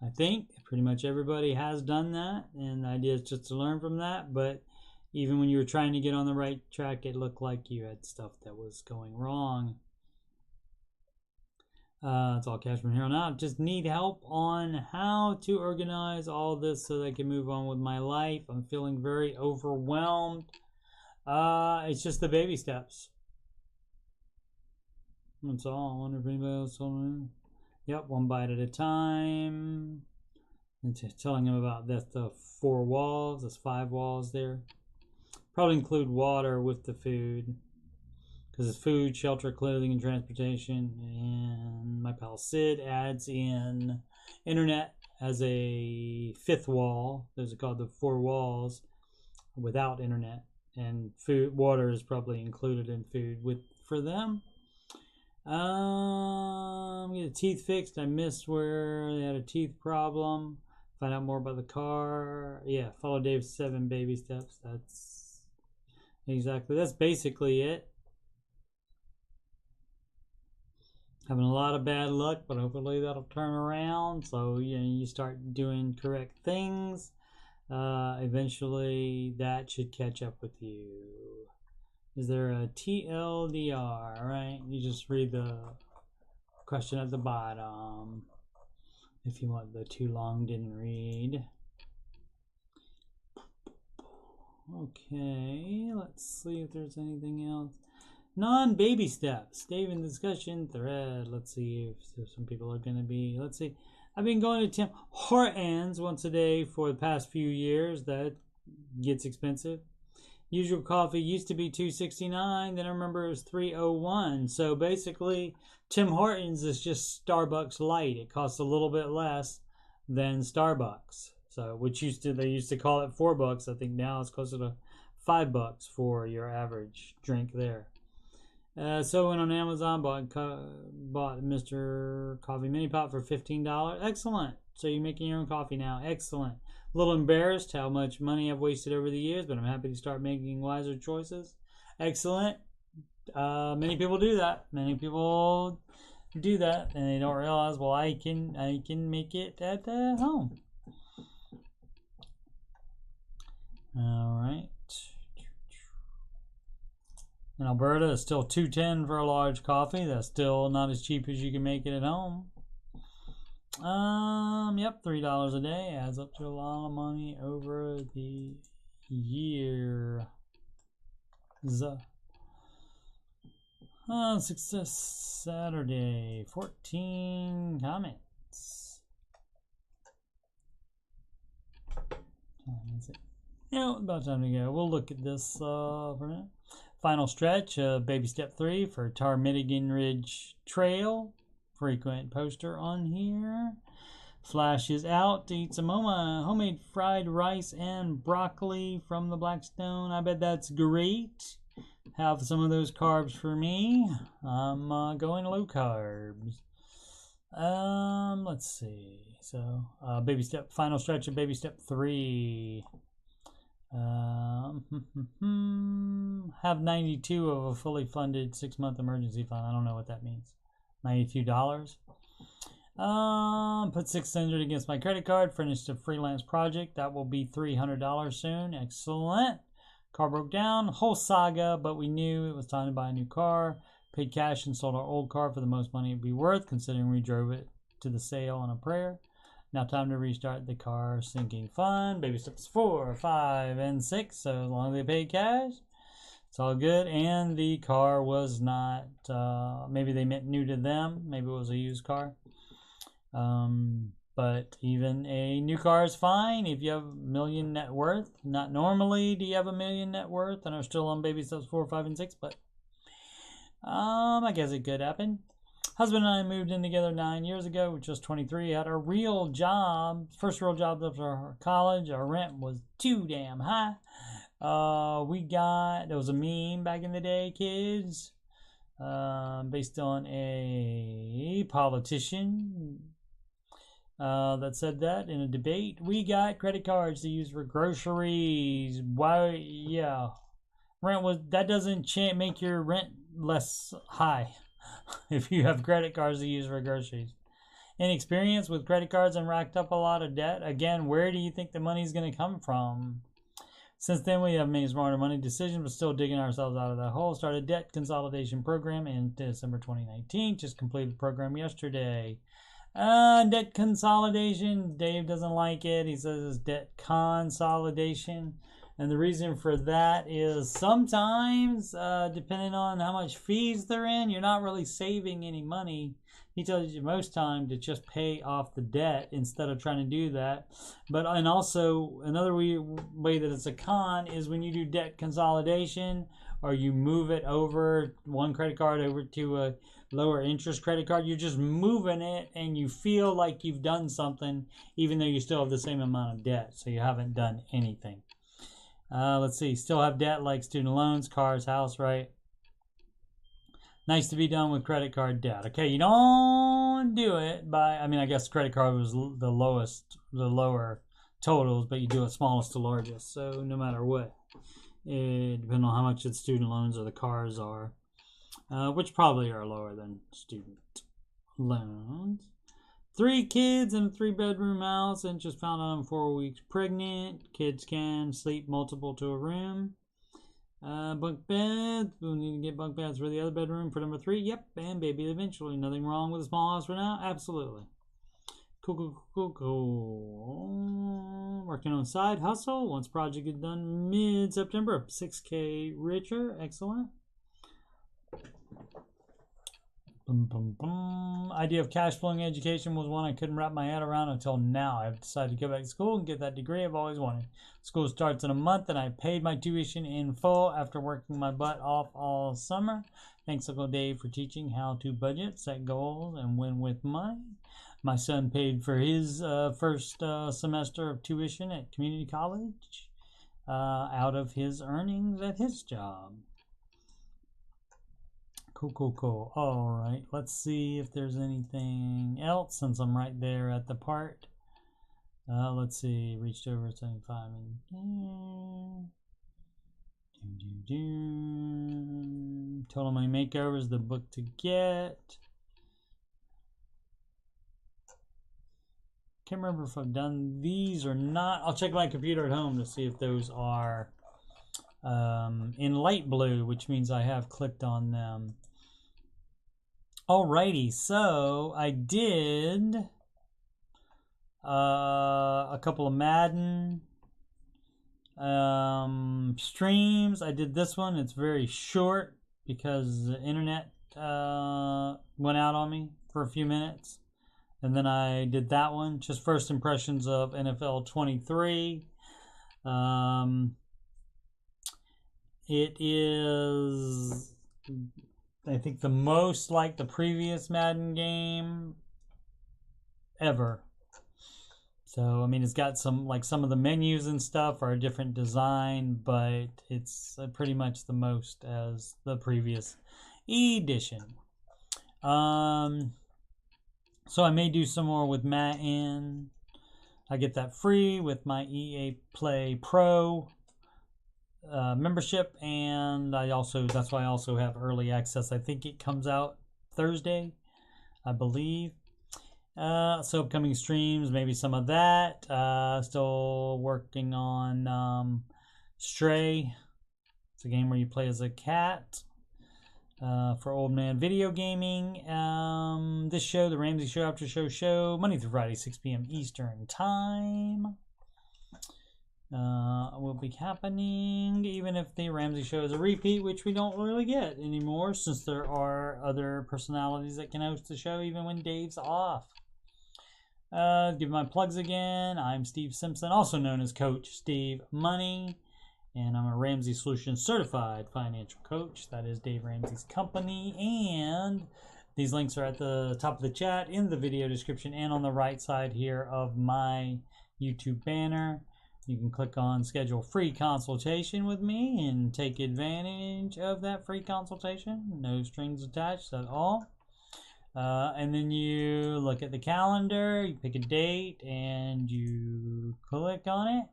I think pretty much everybody has done that, and the idea is just to learn from that. But even when you were trying to get on the right track, it looked like you had stuff that was going wrong. It's all cash from here on out. Just need help on how to organize all this so that I can move on with my life. I'm feeling very overwhelmed. It's just the baby steps. That's all. I wonder if anybody else told me. Yep, one bite at a time. And telling him about the 4 walls. There's 5 walls there. Probably include water with the food. Because it's food, shelter, clothing, and transportation. And my pal Sid adds in internet as a 5th wall. Those are called the 4 walls without internet. And food, water is probably included in food for them. Get a teeth fixed. I missed where they had a teeth problem. Find out more about the car. Yeah, follow Dave's 7 baby steps. That's basically it. Having a lot of bad luck, but hopefully that'll turn around. So you start doing correct things. Eventually that should catch up with you. Is there a TLDR, right? You just read the question at the bottom if you want the too long didn't read. Okay, let's see if there's anything else. Non-baby steps. Dave in discussion thread. Let's see if some people are going to be. Let's see. I've been going to Tim Hortons once a day for the past few years. That gets expensive. Usual coffee used to be $2.69. Then I remember it was $3.01. So basically, Tim Hortons is just Starbucks light. It costs a little bit less than Starbucks. So they used to call it $4. I think now it's closer to $5 for your average drink there. So I went on Amazon, bought Mr. Coffee Mini Pot for $15. Excellent. So you're making your own coffee now. Excellent. A little embarrassed how much money I've wasted over the years, but I'm happy to start making wiser choices. Excellent. Many people do that. And they don't realize, well, I can make it at home. All right. In Alberta, it's still $2.10 for a large coffee. That's still not as cheap as you can make it at home. Yep, $3 a day adds up to a lot of money over the year. Success Saturday. 14 comments. Yeah, about time to go. We'll look at this for a minute. Final stretch, baby step 3 for Tar-Mitigan Ridge Trail. Frequent poster on here. Flash is out to eat some homemade fried rice and broccoli from the Blackstone. I bet that's great. Have some of those carbs for me. I'm going low carbs. Let's see. So, baby step, final stretch of baby step 3. Have 92 of a fully funded 6-month emergency fund. I don't know what that means. $92. Put $600 against my credit card. Finished a freelance project. That will be $300 soon. Excellent. Car broke down. Whole saga, but we knew it was time to buy a new car. Paid cash and sold our old car for the most money it'd be worth, considering we drove it to the sale on a prayer. Now time to restart the car sinking fund. Baby steps 4, 5, and 6. So as long as they paid cash, it's all good. And the car was not, maybe they meant new to them. Maybe it was a used car. But even a new car is fine if you have $1 million net worth. Not normally do you have $1 million net worth and are still on baby steps 4, 5, and 6, but I guess it could happen. Husband and I moved in together 9 years ago. We were just 23. Had a real job. First real job after college. Our rent was too damn high. There was a meme back in the day, kids, based on a politician that said that in a debate. We got credit cards to use for groceries. Why? Yeah. That doesn't make your rent less high if you have credit cards to use for groceries. Inexperience with credit cards and racked up a lot of debt. Again, where do you think the money's going to come from? Since then, we have made smarter money decisions, but still digging ourselves out of that hole. Started a debt consolidation program in December 2019. Just completed the program yesterday. Debt consolidation. Dave doesn't like it. He says it's debt consolidation. And the reason for that is sometimes, depending on how much fees they're in, you're not really saving any money. He tells you most time to just pay off the debt instead of trying to do that. And also another way that it's a con is when you do debt consolidation or you move it over, one credit card over to a lower interest credit card, you're just moving it and you feel like you've done something even though you still have the same amount of debt. So you haven't done anything. Let's see. Still have debt like student loans, cars, house, right? Nice to be done with credit card debt. Okay, you don't do it by, I guess credit card was the lower totals, but you do it smallest to largest. So no matter what, depending on how much the student loans or the cars are, which probably are lower than student loans. 3 kids in a 3-bedroom house and just found out I'm 4 weeks pregnant. Kids can sleep multiple to a room. Bunk beds. We'll need to get bunk beds for the other bedroom for number 3. Yep, and baby eventually. Nothing wrong with a small house for now? Absolutely. Cool. Working on side hustle. Once project is done mid-September. 6K richer. Excellent. Idea of cash flowing education was one I couldn't wrap my head around until now. I've decided to go back to school and get that degree I've always wanted. School starts in a month and I paid my tuition in full after working my butt off all summer. Thanks Uncle Dave for teaching how to budget, set goals, and win with money. My son paid for his first semester of tuition at community college out of his earnings at his job. Cool. All right, let's see if there's anything else since I'm right there at the part. Let's see, reached over 75 and Total Money Makeover is the book to get. Can't remember if I've done these or not. I'll check my computer at home to see if those are in light blue, which means I have clicked on them. Alrighty, so I did a couple of Madden Streams, I did this one. It's very short because the internet went out on me for a few minutes. And then I did that one, just first impressions of NFL 23. It is, I think, the most like the previous Madden game ever. So, I mean, it's got some of the menus and stuff are a different design, but it's pretty much the most as the previous edition. So I may do some more with Madden. I get that free with my EA Play Pro membership, and that's why I also have early access. I think it comes out Thursday, I believe. So upcoming streams, maybe some of that. Still working on Stray. It's a game where you play as a cat. For Old Man Video Gaming. This show, the Ramsey Show, Aftershow, Monday through Friday, 6 p.m. Eastern Time. Will be happening, even if the Ramsey Show is a repeat, which we don't really get anymore, since there are other personalities that can host the show, even when Dave's off. Give my plugs again. I'm Steve Simpson, also known as Coach Steve Money. And I'm a Ramsey Solutions certified financial coach. That is Dave Ramsey's company. And these links are at the top of the chat, in the video description, and on the right side here of my YouTube banner. You can click on schedule free consultation with me and take advantage of that free consultation. No strings attached at all. And then you look at the calendar, you pick a date, and you click on it.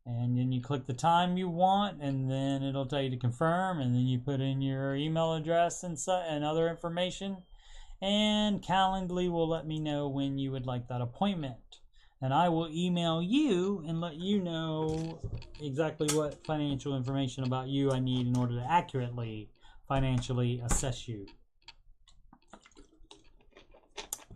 And then you click the time you want, and then it'll tell you to confirm, and then you put in your email address and other information, and Calendly will let me know when you would like that appointment. And I will email you and let you know exactly what financial information about you I need in order to accurately financially assess you.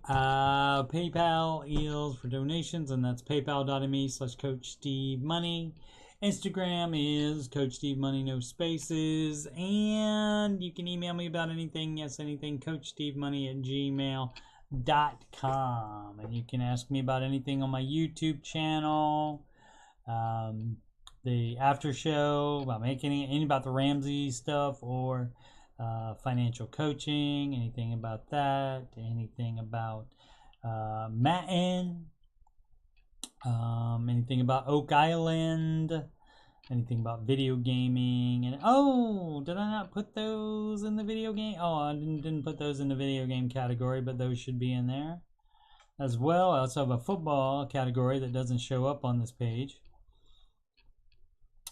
PayPal is for donations, and that's paypal.me/CoachSteveMoney. Instagram is Coach Steve Money, no spaces. And you can email me about anything, anything, CoachSteveMoney@gmail.com. And you can ask me about anything on my YouTube channel, the after show, about any about the Ramsey stuff, or financial coaching, anything about that, anything about Madden, anything about Oak Island, anything about video gaming. And did I not put those in the video game? I didn't put those in the video game category, but those should be in there as well. I also have a football category that doesn't show up on this page.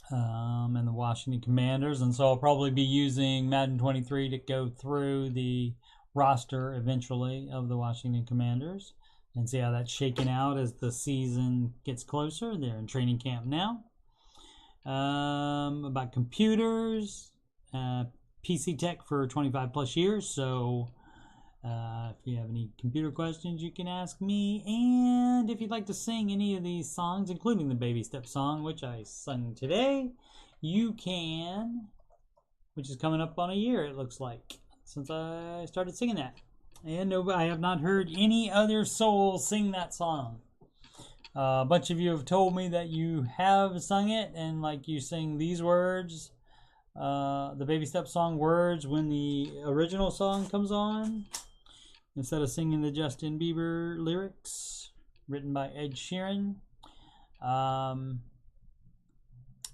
And the Washington Commanders, and so I'll probably be using Madden 23 to go through the roster eventually of the Washington Commanders and see how that's shaken out as the season gets closer. They're in training camp now. About computers, PC tech for 25 plus years, so if you have any computer questions, you can ask me. And if you'd like to sing any of these songs, including the Baby Step song, which I sung today, you can, which is coming up on a year, it looks like, since I started singing that. And I have not heard any other soul sing that song. A bunch of you have told me that you have sung it, and like you sing these words, the Baby Step song words, when the original song comes on, instead of singing the Justin Bieber lyrics written by Ed Sheeran.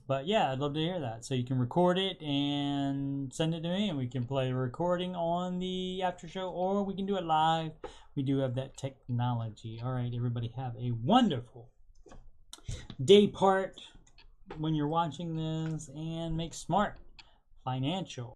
But yeah, I'd love to hear that. So you can record it and send it to me, and we can play a recording on the after show, or we can do it live. We do have that technology. All right, everybody, have a wonderful day part when you're watching this, and make smart financial